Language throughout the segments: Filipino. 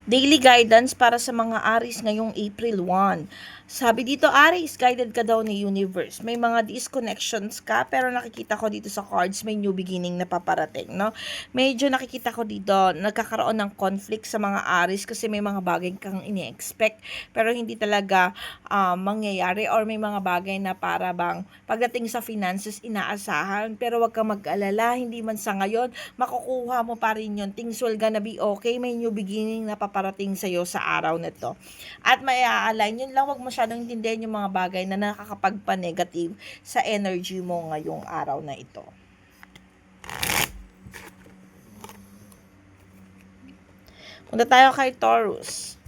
Daily guidance para sa mga Aries ngayong April 1. Sabi dito, Aries, guided ka daw ni universe. May mga disconnections ka, pero nakikita ko dito sa cards, may new beginning na paparating, no? Medyo nakikita ko dito, nagkakaroon ng conflict sa mga Aries kasi may mga bagay kang ini-expect, pero hindi talaga mangyayari, or may mga bagay na para bang pagdating sa finances, inaasahan, pero wag kang mag-alala, hindi man sa ngayon, makukuha mo pa rin yun. Things will gonna be okay, may new beginning na paparating sa'yo sa araw na to. At may a-align, yun lang, wag masyadong intindihan yung mga bagay na nakakapagpa-negative sa energy mo ngayong araw na ito. Punta tayo kay Taurus.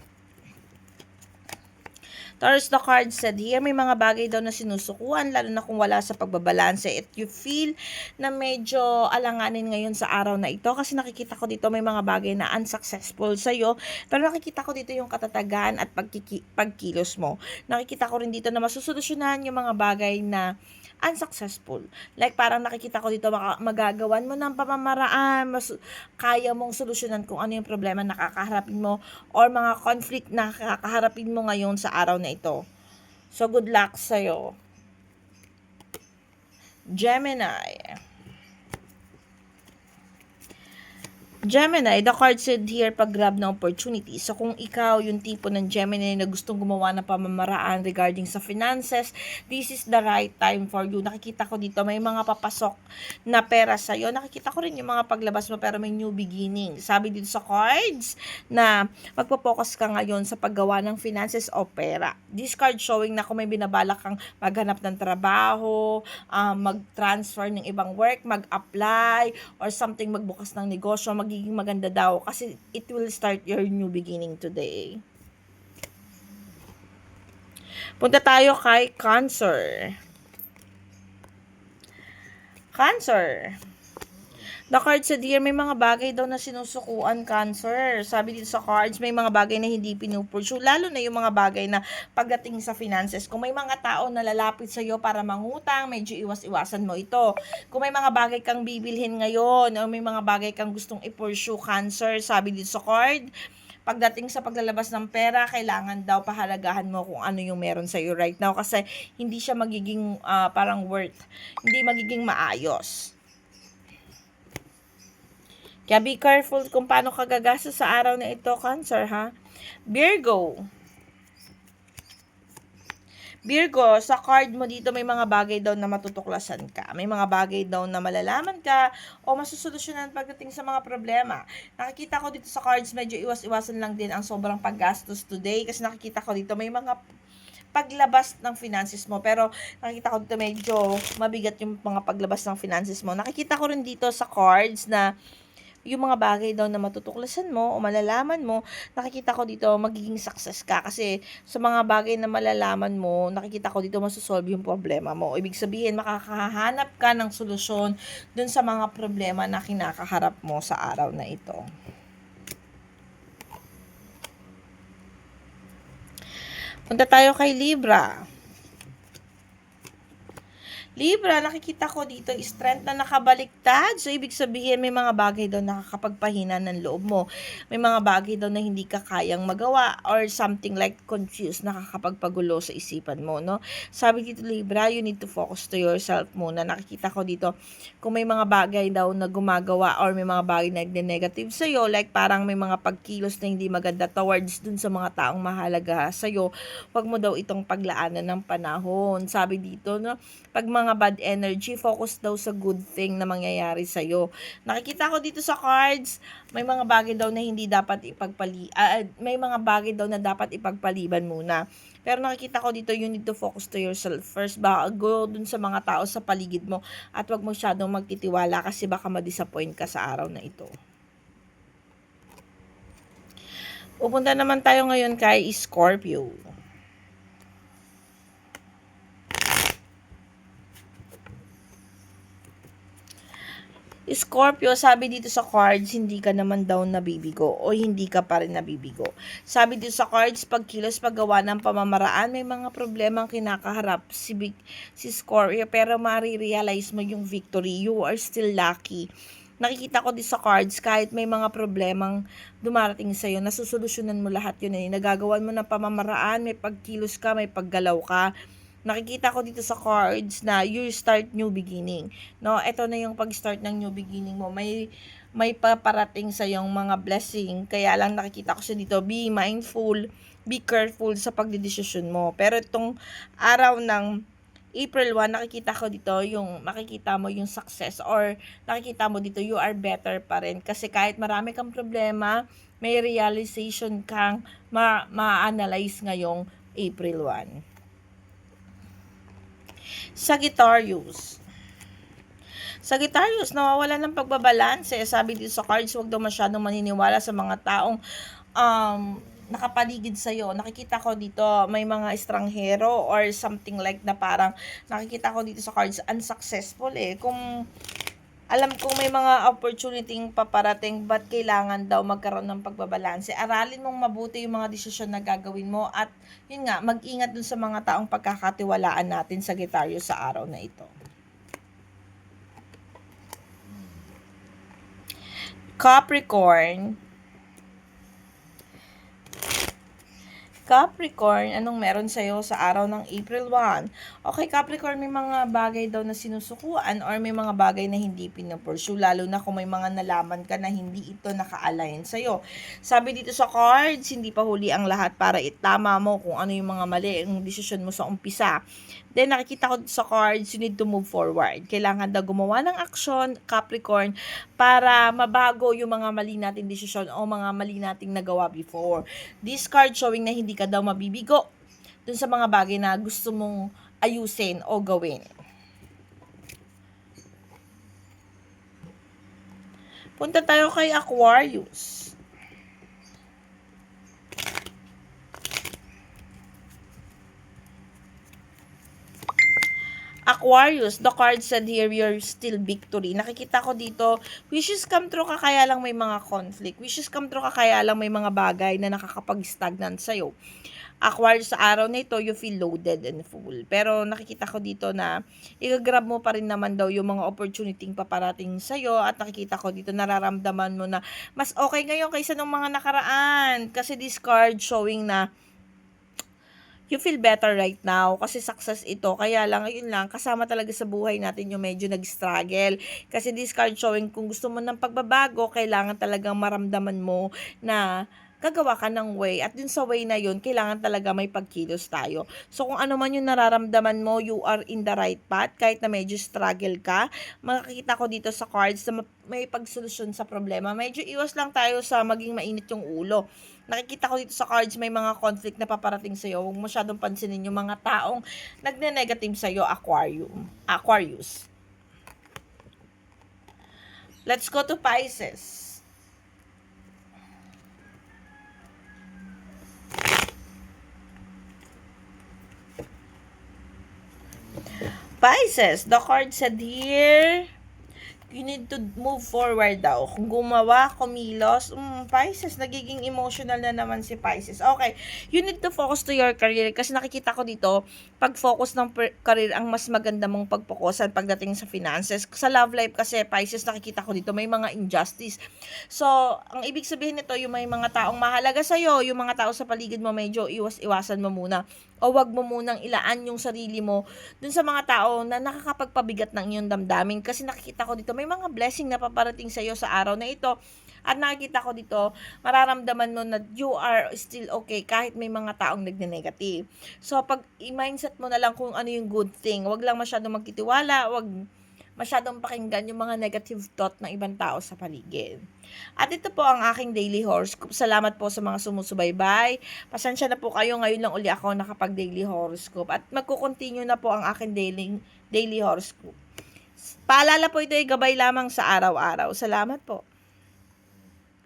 Taurus, the card said here, may mga bagay daw na sinusukuan, lalo na kung wala sa pagbabalanse. If you feel na medyo alanganin ngayon sa araw na ito, kasi nakikita ko dito may mga bagay na unsuccessful sa'yo, pero nakikita ko dito yung katatagan at pagkilos mo. Nakikita ko rin dito na masusolusyonan yung mga bagay na unsuccessful. Like parang nakikita ko dito magagawan mo ng pamamaraan, kaya mong solusyonan kung ano yung problema na kakaharapin mo or mga conflict na kakaharapin mo ngayon sa araw na ito. So good luck sa'yo. Gemini, the card said here, pag-grab na opportunity. So, kung ikaw yung tipo ng Gemini na gustong gumawa ng pamamaraan regarding sa finances, this is the right time for you. Nakikita ko dito, may mga papasok na pera sa'yo. Nakikita ko rin yung mga paglabas mo, pero may new beginning. Sabi dito sa cards na magpo-focus ka ngayon sa paggawa ng finances o pera. This card showing na kung may binabalak kang maghanap ng trabaho, mag-transfer ng ibang work, mag-apply, or something, magbukas ng negosyo, magiging maganda daw kasi it will start your new beginning today. Punta tayo kay Cancer. The card said here, may mga bagay daw na sinusukuan, Cancer. Sabi dito sa cards, may mga bagay na hindi pinupursue, lalo na yung mga bagay na pagdating sa finances. Kung may mga tao na lalapit sa iyo para mangutang, medyo iwas-iwasan mo ito. Kung may mga bagay kang bibilhin ngayon, o may mga bagay kang gustong i-pursue, Cancer, sabi dito sa card, pagdating sa paglalabas ng pera, kailangan daw pahalagahan mo kung ano yung meron sa iyo right now kasi hindi siya magiging parang hindi magiging maayos. Kaya be careful kung paano ka gagastos sa araw na ito, Cancer, ha? Virgo, sa card mo dito may mga bagay daw na matutuklasan ka. May mga bagay daw na malalaman ka o masusolusyonan pagdating sa mga problema. Nakikita ko dito sa cards, medyo iwas-iwasan lang din ang sobrang paggastos today kasi nakikita ko dito may mga paglabas ng finances mo. Pero nakikita ko dito medyo mabigat yung mga paglabas ng finances mo. Nakikita ko rin dito sa cards na yung mga bagay daw na matutuklasan mo o malalaman mo, nakikita ko dito magiging success ka kasi sa mga bagay na malalaman mo, nakikita ko dito masosolve yung problema mo. Ibig sabihin, makakahanap ka ng solusyon dun sa mga problema na kinakaharap mo sa araw na ito. Punta tayo kay Libra. Libra, nakikita ko dito, strength na nakabaliktad. So, ibig sabihin, may mga bagay daw na nakakapagpahina ng loob mo. May mga bagay daw na hindi ka kayang magawa or something like confused, nakakapagpagulo sa isipan mo, no? Sabi dito, Libra, you need to focus to yourself muna. Nakikita ko dito, kung may mga bagay daw na gumagawa or may mga bagay na nag-negative sa'yo, like parang may mga pagkilos na hindi maganda towards dun sa mga taong mahalaga sa'yo, wag mo daw itong paglaanan ng panahon. Sabi dito, no? Pag mga bad energy, focus daw sa good thing na mangyayari sa'yo. Nakikita ko dito sa cards, may mga bagay daw na hindi dapat may mga bagay daw na dapat ipagpaliban muna. Pero nakikita ko dito, you need to focus to yourself first. Bago dun sa mga tao sa paligid mo at wag masyadong magtitiwala kasi baka ma-disappoint ka sa araw na ito. Pupunta naman tayo ngayon kay Scorpio. Scorpio, sabi dito sa cards, hindi ka naman daw nabibigo o hindi ka pa rin nabibigo. Sabi dito sa cards, pagkilos, paggawa ng pamamaraan, may mga problemang kinakaharap si Scorpio, pero marirealize mo yung victory. You are still lucky. nakikita ko din sa cards, kahit may mga problemang dumarating sa'yo, nasusolusyonan mo lahat yun eh. Nagagawan mo ng pamamaraan, may pagkilos ka, may paggalaw ka. Nakikita ko dito sa cards na you start new beginning. No, ito na yung pag-start ng new beginning mo. May paparating sa yung mga blessing. Kaya lang nakikita ko siya dito, be mindful, be careful sa pagdedesisyon mo. Pero itong araw ng April 1, nakikita ko dito yung makikita mo yung success, or nakikita mo dito you are better pa rin. Kasi kahit marami kang problema, may realization kang ma-analyze ngayong April 1. Sagittarius. Sagittarius, nawawala ng pagbabalanse. Sabi dito sa cards, huwag daw masyadong maniniwala sa mga taong nakapaligid sa'yo. Nakikita ko dito, may mga estranghero or something like na parang, nakikita ko dito sa cards, unsuccessful eh. Kung alam kong may mga opportunity paparating, but kailangan daw magkaroon ng pagbabalanse. Aralin mong mabuti yung mga desisyon na gagawin mo, at yun nga, mag-ingat dun sa mga taong pagkakatiwalaan natin, Sagittarius, sa araw na ito. Capricorn, anong meron sa'yo sa araw ng April 1? Okay, Capricorn, may mga bagay daw na sinusukuan or may mga bagay na hindi pinapursue, lalo na kung may mga nalaman ka na hindi ito naka-align sa'yo. Sabi dito sa cards, hindi pa huli ang lahat para itama mo kung ano yung mga mali ang desisyon mo sa umpisa. Then, nakikita ko sa cards, you need to move forward. Kailangan daw gumawa ng aksyon, Capricorn, para mabago yung mga mali nating desisyon o mga mali nating nagawa before. This card showing na hindi ka daw mabibigo dun sa mga bagay na gusto mong ayusin o gawin. Punta tayo kay Aquarius. Aquarius, the card said here, you're still victory. Nakikita ko dito, wishes come true ka, kaya lang may mga conflict. Wishes come true ka, kaya lang may mga bagay na nakakapag-stagnant sa'yo. Aquarius, sa araw na ito, you feel loaded and full. Pero nakikita ko dito na i-grab mo pa rin naman daw yung mga opportunity paparating sa'yo, at nakikita ko dito, nararamdaman mo na mas okay ngayon kaysa ng mga nakaraan. Kasi this card showing na you feel better right now kasi success ito. Kaya lang, ayun lang, kasama talaga sa buhay natin yung medyo nag-struggle. Kasi this card showing, kung gusto mo ng pagbabago, kailangan talagang maramdaman mo na gagawa ka ng way. At dun sa way na yun, kailangan talaga may pagkilos tayo. So, kung ano man yung nararamdaman mo, you are in the right path. Kahit na medyo struggle ka, makikita ko dito sa cards na may pagsolusyon sa problema. Medyo iwas lang tayo sa maging mainit yung ulo. Nakikita ko dito sa cards, may mga conflict na paparating sa'yo. Huwag masyadong pansinin yung mga taong nagne-negative sa'yo, Aquarius. Let's go to Pisces. Pisces, the card said here, you need to move forward daw. Kung gumawa, kumilos, Pisces, nagiging emotional na naman si Pisces. Okay, you need to focus to your career kasi nakikita ko dito, pag-focus ng career ang mas maganda mong pagpokusan pagdating sa finances. Sa love life kasi, Pisces, nakikita ko dito, may mga injustice. So, ang ibig sabihin nito, yung may mga taong mahalaga sa'yo, yung mga tao sa paligid mo, medyo iwas-iwasan mo muna. O wag mo munang ilaan yung sarili mo dun sa mga tao na nakakapagpabigat ng iyong damdamin. Kasi nakikita ko dito, may mga blessing na paparating sa iyo sa araw na ito. At nakikita ko dito, mararamdaman mo na you are still okay kahit may mga taong nagne-negative. So, pag i-mindset mo na lang kung ano yung good thing. Wag lang masyadong magtitiwala, wag masyadong pakinggan yung mga negative thought ng ibang tao sa paligid. At ito po ang aking daily horoscope. Salamat po sa mga sumusubaybay. Pasensya na po kayo, ngayon lang uli ako nakapag-daily horoscope. At magkukontinue na po ang aking daily horoscope. Paalala po, ito ay gabay lamang sa araw-araw. Salamat po.